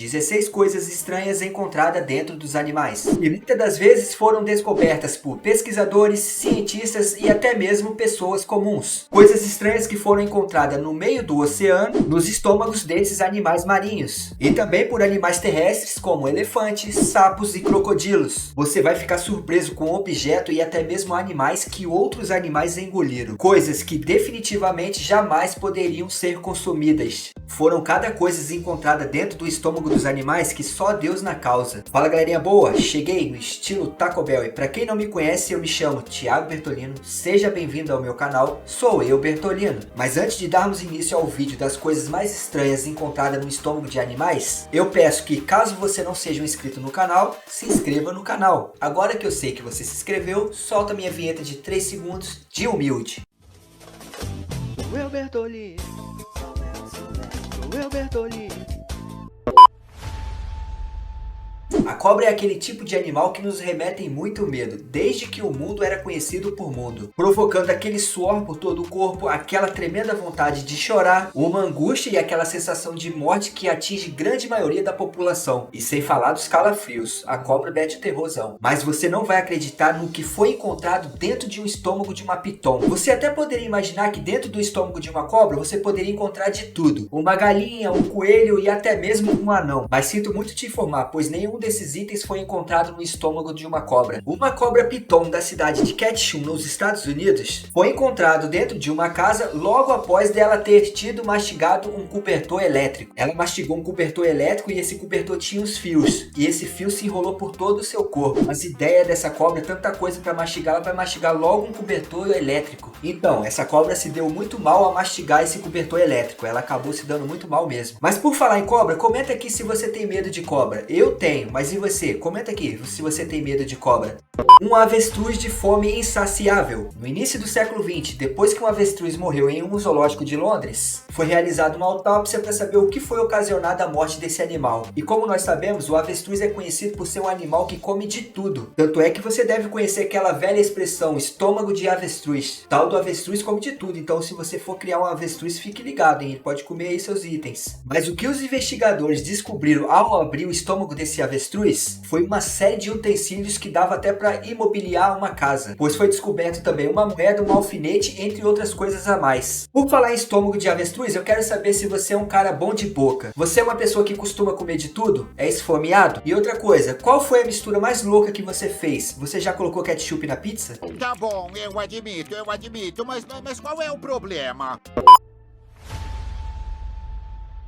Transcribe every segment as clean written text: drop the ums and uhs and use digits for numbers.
16 coisas estranhas encontradas dentro dos animais. E muitas das vezes foram descobertas por pesquisadores, cientistas e até mesmo pessoas comuns. Coisas estranhas que foram encontradas no meio do oceano, nos estômagos desses animais marinhos. E também por animais terrestres como elefantes, sapos e crocodilos. Você vai ficar surpreso com o objeto e até mesmo animais que outros animais engoliram. Coisas que definitivamente jamais poderiam ser consumidas. Foram cada coisa encontrada dentro do estômago dos animais que só Deus na causa. Fala galerinha boa, cheguei no estilo Taco Bell e pra quem não me conhece eu me chamo Thiago Bertolino, seja bem-vindo ao meu canal, sou eu Bertolino. Mas antes de darmos início ao vídeo das coisas mais estranhas encontradas no estômago de animais, eu peço que caso você não seja um inscrito no canal, se inscreva no canal. Agora que eu sei que você se inscreveu, solta minha vinheta de 3 segundos de humilde. Sou eu Bertolino, sou eu Bertolino. A cobra é aquele tipo de animal que nos remete muito medo, desde que o mundo era conhecido por mundo, provocando aquele suor por todo o corpo, aquela tremenda vontade de chorar, uma angústia e aquela sensação de morte que atinge grande maioria da população. E sem falar dos calafrios, a cobra mete o terrorzão. Mas você não vai acreditar no que foi encontrado dentro de um estômago de uma piton. Você até poderia imaginar que dentro do estômago de uma cobra você poderia encontrar de tudo, uma galinha, um coelho e até mesmo um anão. Mas sinto muito te informar, pois nenhum desses itens foi encontrado no estômago de uma cobra. Uma cobra piton da cidade de Ketchum, nos Estados Unidos, foi encontrado dentro de uma casa logo após dela ter tido mastigado um cobertor elétrico. Ela mastigou um cobertor elétrico e esse cobertor tinha os fios. E esse fio se enrolou por todo o seu corpo. As ideias dessa cobra é tanta coisa para mastigar, ela vai mastigar logo um cobertor elétrico. Então, essa cobra se deu muito mal a mastigar esse cobertor elétrico. Ela acabou se dando muito mal mesmo. Mas por falar em cobra, comenta aqui se você tem medo de cobra. Eu tenho, mas e você? Comenta aqui se você tem medo de cobra. Um avestruz de fome insaciável. No início do século XX, depois que um avestruz morreu em um zoológico de Londres, foi realizada uma autópsia para saber o que foi ocasionado a morte desse animal. E como nós sabemos, o avestruz é conhecido por ser um animal que come de tudo. Tanto é que você deve conhecer aquela velha expressão, estômago de avestruz. Tal do avestruz come de tudo, então se você for criar um avestruz, fique ligado, hein? Ele pode comer aí seus itens. Mas o que os investigadores descobriram ao abrir o estômago desse avestruz foi uma série de utensílios que dava até para imobiliar uma casa, pois foi descoberto também uma moeda, um alfinete, entre outras coisas a mais. Por falar em estômago de avestruz, eu quero saber se você é um cara bom de boca. Você é uma pessoa que costuma comer de tudo? É esfomeado? E outra coisa, qual foi a mistura mais louca que você fez? Você já colocou ketchup na pizza? Tá bom, eu admito, mas qual é o problema?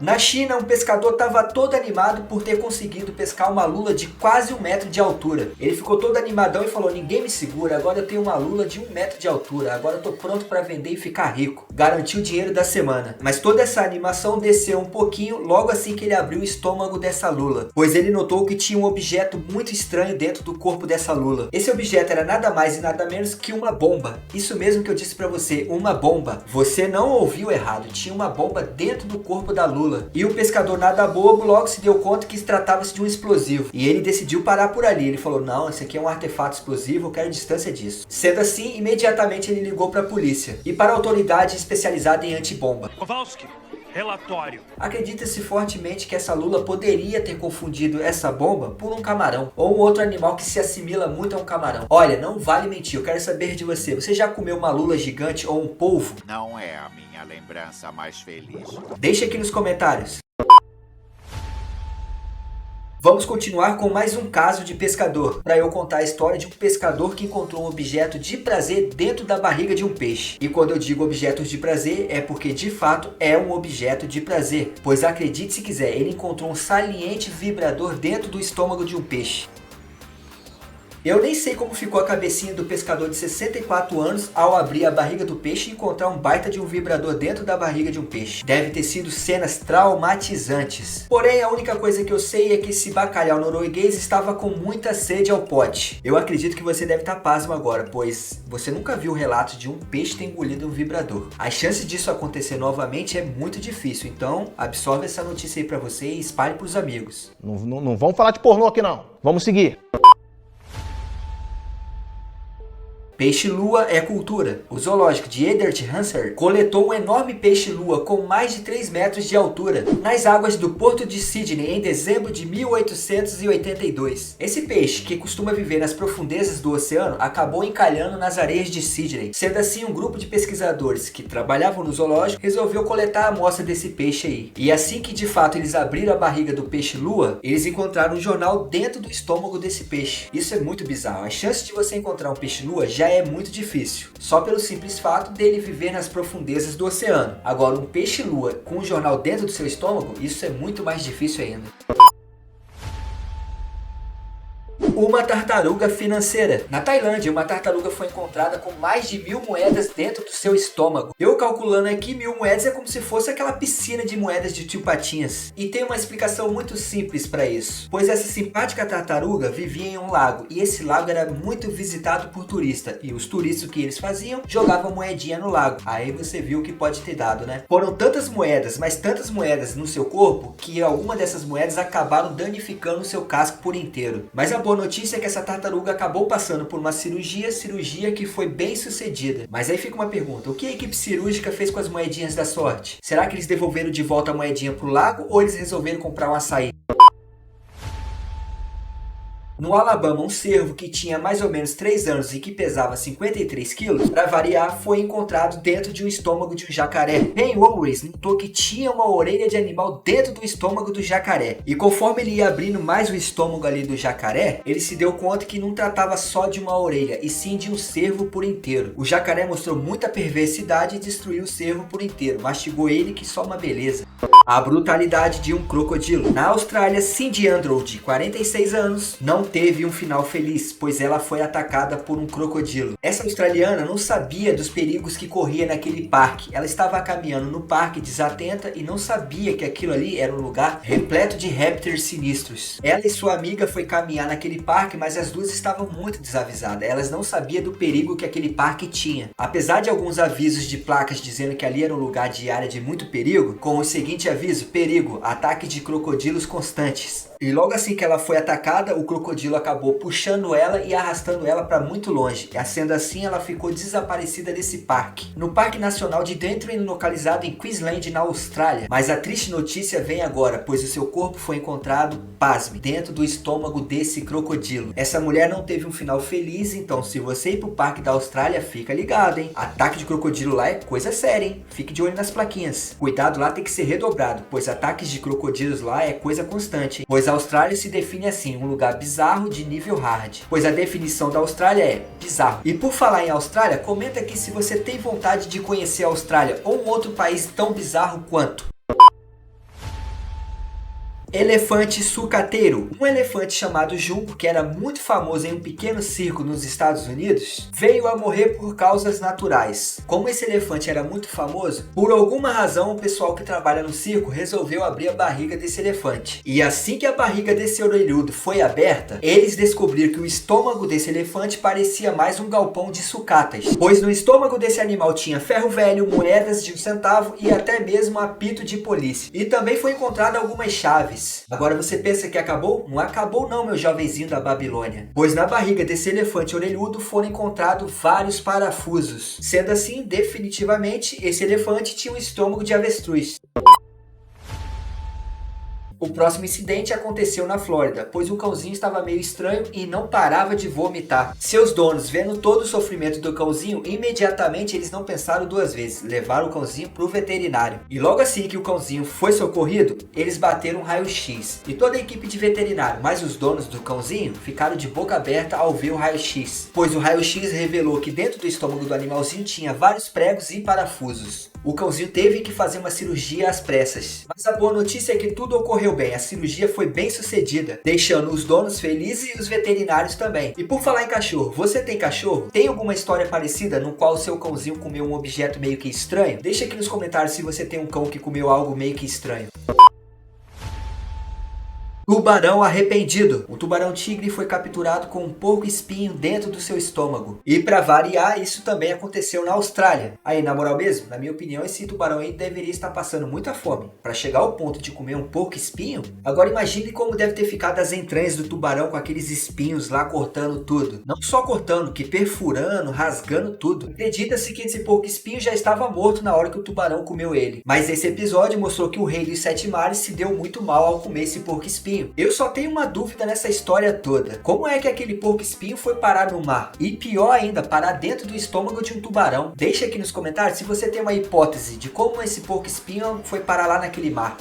Na China, um pescador estava todo animado por ter conseguido pescar uma lula de quase 1 metro de altura. Ele ficou todo animadão e falou: ninguém me segura, agora eu tenho uma lula de 1 metro de altura, agora eu tô pronto para vender e ficar rico. Garantiu o dinheiro da semana. Mas toda essa animação desceu um pouquinho logo assim que ele abriu o estômago dessa lula, pois ele notou que tinha um objeto muito estranho dentro do corpo dessa lula. Esse objeto era nada mais e nada menos que uma bomba. Isso mesmo que eu disse para você, uma bomba. Você não ouviu errado, tinha uma bomba dentro do corpo da lula. E o pescador nada bobo logo se deu conta que tratava-se de um explosivo. E ele decidiu parar por ali. Ele falou: não, isso aqui é um artefato explosivo, eu quero distância disso. Sendo assim, imediatamente ele ligou para a polícia e para a autoridade especializada em antibomba. Kowalski, relatório. Acredita-se fortemente que essa lula poderia ter confundido essa bomba por um camarão ou um outro animal que se assimila muito a um camarão. Olha, não vale mentir, eu quero saber de você. Você já comeu uma lula gigante ou um polvo? Não é a minha lembrança mais feliz. Deixa aqui nos comentários. Vamos continuar com mais um caso de pescador, para eu contar a história de um pescador que encontrou um objeto de prazer dentro da barriga de um peixe. E quando eu digo objetos de prazer, é porque de fato é um objeto de prazer, pois acredite se quiser, ele encontrou um saliente vibrador dentro do estômago de um peixe. Eu nem sei como ficou a cabecinha do pescador de 64 anos ao abrir a barriga do peixe e encontrar um baita de um vibrador dentro da barriga de um peixe. Deve ter sido cenas traumatizantes. Porém, a única coisa que eu sei é que esse bacalhau norueguês estava com muita sede ao pote. Eu acredito que você deve estar pasmo agora, pois você nunca viu o relato de um peixe ter engolido um vibrador. A chance disso acontecer novamente é muito difícil, então absorve essa notícia aí pra você e espalhe pros amigos. Não vamos falar de pornô aqui não. Vamos seguir. Peixe-lua é cultura. O zoológico de Ederthanser coletou um enorme peixe-lua com mais de 3 metros de altura nas águas do porto de Sydney em dezembro de 1882. Esse peixe, que costuma viver nas profundezas do oceano, acabou encalhando nas areias de Sydney. Sendo assim, um grupo de pesquisadores que trabalhavam no zoológico resolveu coletar a amostra desse peixe aí. E assim que de fato eles abriram a barriga do peixe-lua, eles encontraram um jornal dentro do estômago desse peixe. Isso é muito bizarro. A chance de você encontrar um peixe-lua já é muito difícil, só pelo simples fato dele viver nas profundezas do oceano. Agora, um peixe-lua com um jornal dentro do seu estômago, isso é muito mais difícil ainda. Uma tartaruga financeira. Na Tailândia, uma tartaruga foi encontrada com mais de 1000 moedas dentro do seu estômago. Eu calculando aqui, 1000 moedas é como se fosse aquela piscina de moedas de Tio Patinhas. E tem uma explicação muito simples para isso. Pois essa simpática tartaruga vivia em um lago. E esse lago era muito visitado por turistas. E os turistas, o que eles faziam? Jogavam moedinha no lago. Aí você viu o que pode ter dado, né? Foram tantas moedas, mas tantas moedas no seu corpo, que alguma dessas moedas acabaram danificando o seu casco por inteiro. Mas a boa notícia é que essa tartaruga acabou passando por uma cirurgia que foi bem sucedida. Mas aí fica uma pergunta, o que a equipe cirúrgica fez com as moedinhas da sorte? Será que eles devolveram de volta a moedinha pro lago ou eles resolveram comprar um açaí? No Alabama, um cervo que tinha mais ou menos 3 anos e que pesava 53 quilos, para variar, foi encontrado dentro de um estômago de um jacaré. Ray Owens notou que tinha uma orelha de animal dentro do estômago do jacaré. E conforme ele ia abrindo mais o estômago ali do jacaré, ele se deu conta que não tratava só de uma orelha, e sim de um cervo por inteiro. O jacaré mostrou muita perversidade e destruiu o cervo por inteiro. Mastigou ele que só uma beleza. A brutalidade de um crocodilo. Na Austrália, Cindy Andrew, de 46 anos, não teve um final feliz, pois ela foi atacada por um crocodilo. Essa australiana não sabia dos perigos que corria naquele parque. Ela estava caminhando no parque desatenta e não sabia que aquilo ali era um lugar repleto de répteis sinistros. Ela e sua amiga foi caminhar naquele parque, mas as duas estavam muito desavisadas. Elas não sabiam do perigo que aquele parque tinha. Apesar de alguns avisos de placas dizendo que ali era um lugar de área de muito perigo, com o seguinte aviso: perigo, ataque de crocodilos constantes. E logo assim que ela foi atacada, o crocodilo acabou puxando ela e arrastando ela para muito longe. E sendo assim, ela ficou desaparecida desse parque. No Parque Nacional de Darwin, localizado em Queensland, na Austrália. Mas a triste notícia vem agora, pois o seu corpo foi encontrado, pasme, dentro do estômago desse crocodilo. Essa mulher não teve um final feliz, então se você ir pro Parque da Austrália, fica ligado, hein? Ataque de crocodilo lá é coisa séria, hein? Fique de olho nas plaquinhas. Cuidado lá tem que ser redobrado, pois ataques de crocodilos lá é coisa constante, hein? Pois a Austrália se define assim, um lugar bizarro de nível hard. Pois a definição da Austrália é bizarro. E por falar em Austrália, comenta aqui se você tem vontade de conhecer a Austrália ou um outro país tão bizarro quanto. Elefante sucateiro. Um elefante chamado Jumbo, que era muito famoso em um pequeno circo nos Estados Unidos, veio a morrer por causas naturais. Como esse elefante era muito famoso, por alguma razão o pessoal que trabalha no circo resolveu abrir a barriga desse elefante. E assim que a barriga desse orelhudo foi aberta, eles descobriram que o estômago desse elefante parecia mais um galpão de sucatas, pois no estômago desse animal tinha ferro velho, moedas de 1 centavo e até mesmo apito de polícia. E também foi encontrado algumas chaves. Agora você pensa que acabou? Não acabou não, meu jovenzinho da Babilônia. Pois na barriga desse elefante orelhudo foram encontrados vários parafusos. Sendo assim, definitivamente, esse elefante tinha um estômago de avestruz. O próximo incidente aconteceu na Flórida, pois o cãozinho estava meio estranho e não parava de vomitar. Seus donos, vendo todo o sofrimento do cãozinho, imediatamente eles não pensaram 2 vezes, levaram o cãozinho para o veterinário. E logo assim que o cãozinho foi socorrido, eles bateram um raio-x. E toda a equipe de veterinário, mais os donos do cãozinho, ficaram de boca aberta ao ver o raio-x. Pois o raio-x revelou que dentro do estômago do animalzinho tinha vários pregos e parafusos. O cãozinho teve que fazer uma cirurgia às pressas. Mas a boa notícia é que tudo ocorreu bem, a cirurgia foi bem sucedida, deixando os donos felizes e os veterinários também. E por falar em cachorro, você tem cachorro? Tem alguma história parecida no qual o seu cãozinho comeu um objeto meio que estranho? Deixa aqui nos comentários se você tem um cão que comeu algo meio que estranho. Tubarão arrependido. Um tubarão-tigre foi capturado com um porco-espinho dentro do seu estômago. E para variar, isso também aconteceu na Austrália. Aí, na moral mesmo, na minha opinião, esse tubarão aí deveria estar passando muita fome para chegar ao ponto de comer um porco-espinho. Agora imagine como deve ter ficado as entranhas do tubarão com aqueles espinhos lá cortando tudo. Não só cortando, que perfurando, rasgando tudo. Acredita-se que esse porco-espinho já estava morto na hora que o tubarão comeu ele. Mas esse episódio mostrou que o rei dos 7 mares se deu muito mal ao comer esse porco-espinho. Eu só tenho uma dúvida nessa história toda. Como é que aquele porco-espinho foi parar no mar? E pior ainda, parar dentro do estômago de um tubarão? Deixa aqui nos comentários se você tem uma hipótese de como esse porco-espinho foi parar lá naquele mar.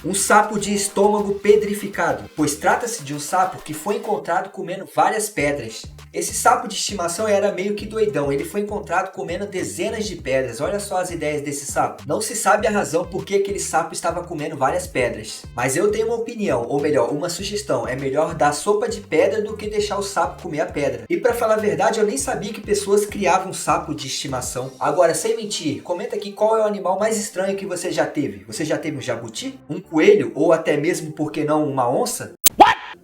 Um sapo de estômago pedrificado, pois trata-se de um sapo que foi encontrado comendo várias pedras. Esse sapo de estimação era meio que doidão, ele foi encontrado comendo dezenas de pedras. Olha só as ideias desse sapo. Não se sabe a razão por que aquele sapo estava comendo várias pedras. Mas eu tenho uma opinião, ou melhor, uma sugestão. É melhor dar sopa de pedra do que deixar o sapo comer a pedra. E pra falar a verdade, eu nem sabia que pessoas criavam sapo de estimação. Agora, sem mentir, comenta aqui qual é o animal mais estranho que você já teve. Você já teve um jabuti? Um coelho? Ou até mesmo, por que não, uma onça?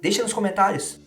Deixa nos comentários.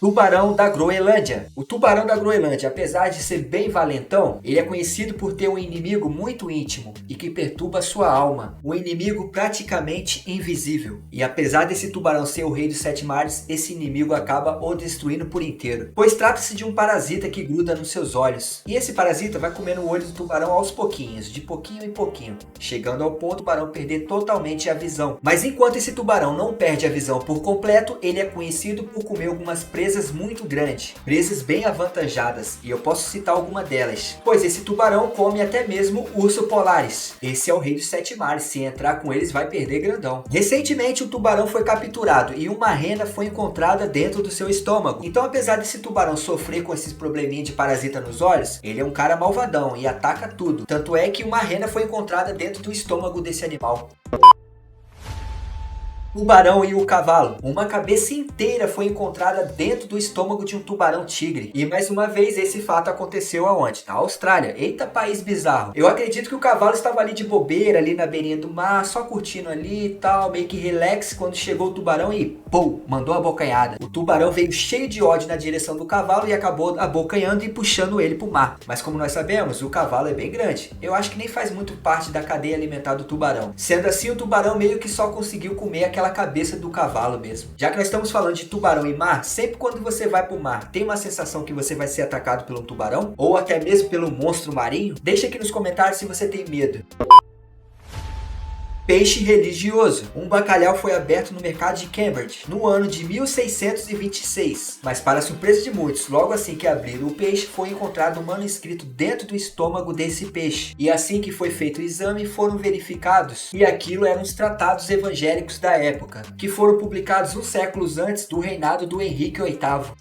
Tubarão da Groenlândia. O tubarão da Groenlândia, apesar de ser bem valentão, ele é conhecido por ter um inimigo muito íntimo e que perturba sua alma. Um inimigo praticamente invisível. E apesar desse tubarão ser o rei dos 7 mares, esse inimigo acaba o destruindo por inteiro. Pois trata-se de um parasita que gruda nos seus olhos. E esse parasita vai comendo o olho do tubarão aos pouquinhos, de pouquinho em pouquinho, chegando ao ponto do tubarão perder totalmente a visão. Mas enquanto esse tubarão não perde a visão por completo, ele é conhecido por comer algumas presas muito grandes, presas bem avantajadas, e eu posso citar alguma delas, pois esse tubarão come até mesmo urso polares. Esse é o rei dos 7 mares, se entrar com eles vai perder grandão. Recentemente o tubarão foi capturado e uma rena foi encontrada dentro do seu estômago. Então apesar desse tubarão sofrer com esses probleminha de parasita nos olhos, ele é um cara malvadão e ataca tudo. Tanto é que uma rena foi encontrada dentro do estômago desse animal. Tubarão e o cavalo. Uma cabeça inteira foi encontrada dentro do estômago de um tubarão-tigre. E mais uma vez esse fato aconteceu aonde? Na Austrália. Eita, país bizarro. Eu acredito que o cavalo estava ali de bobeira, ali na beirinha do mar, só curtindo ali e tal, meio que relax, quando chegou o tubarão e pô, mandou a abocanhada. O tubarão veio cheio de ódio na direção do cavalo e acabou abocanhando e puxando ele pro mar. Mas como nós sabemos, o cavalo é bem grande. Eu acho que nem faz muito parte da cadeia alimentar do tubarão. Sendo assim, o tubarão meio que só conseguiu comer aquela cabeça do cavalo mesmo. Já que nós estamos falando de tubarão e mar, sempre quando você vai pro mar, tem uma sensação que você vai ser atacado pelo tubarão? Ou até mesmo pelo monstro marinho? Deixa aqui nos comentários se você tem medo. Peixe religioso. Um bacalhau foi aberto no mercado de Cambridge no ano de 1626. Mas para surpresa de muitos, logo assim que abriram o peixe, foi encontrado um manuscrito dentro do estômago desse peixe. E assim que foi feito o exame, foram verificados que aquilo eram os tratados evangélicos da época, que foram publicados uns séculos antes do reinado do Henrique VIII.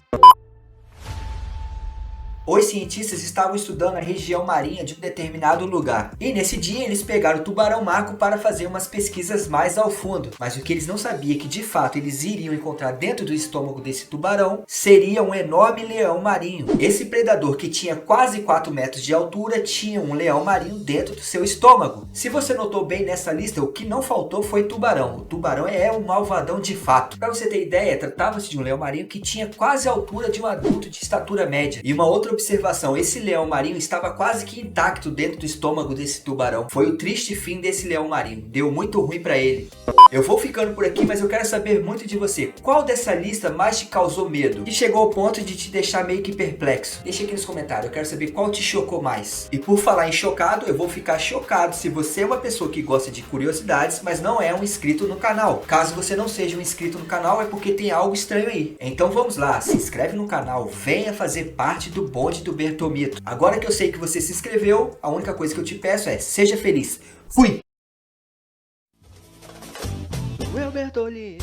Os cientistas estavam estudando a região marinha de um determinado lugar. E nesse dia eles pegaram o tubarão-maco para fazer umas pesquisas mais ao fundo. Mas o que eles não sabiam é que de fato eles iriam encontrar dentro do estômago desse tubarão seria um enorme leão marinho. Esse predador que tinha quase 4 metros de altura tinha um leão marinho dentro do seu estômago. Se você notou bem nessa lista, o que não faltou foi tubarão. O tubarão é um malvadão de fato. Para você ter ideia, tratava-se de um leão marinho que tinha quase a altura de um adulto de estatura média. E uma outra observação, esse leão marinho estava quase que intacto dentro do estômago desse tubarão. Foi o triste fim desse leão marinho, deu muito ruim para ele. Eu vou ficando por aqui, mas eu quero saber muito de você. Qual dessa lista mais te causou medo? E chegou ao ponto de te deixar meio que perplexo? Deixa aqui nos comentários, eu quero saber qual te chocou mais. E por falar em chocado, eu vou ficar chocado se você é uma pessoa que gosta de curiosidades, mas não é um inscrito no canal. Caso você não seja um inscrito no canal, é porque tem algo estranho aí. Então vamos lá, se inscreve no canal, venha fazer parte do bonde do Bertomito. Agora que eu sei que você se inscreveu, a única coisa que eu te peço é, seja feliz. Fui! Sou eu, Bertolli.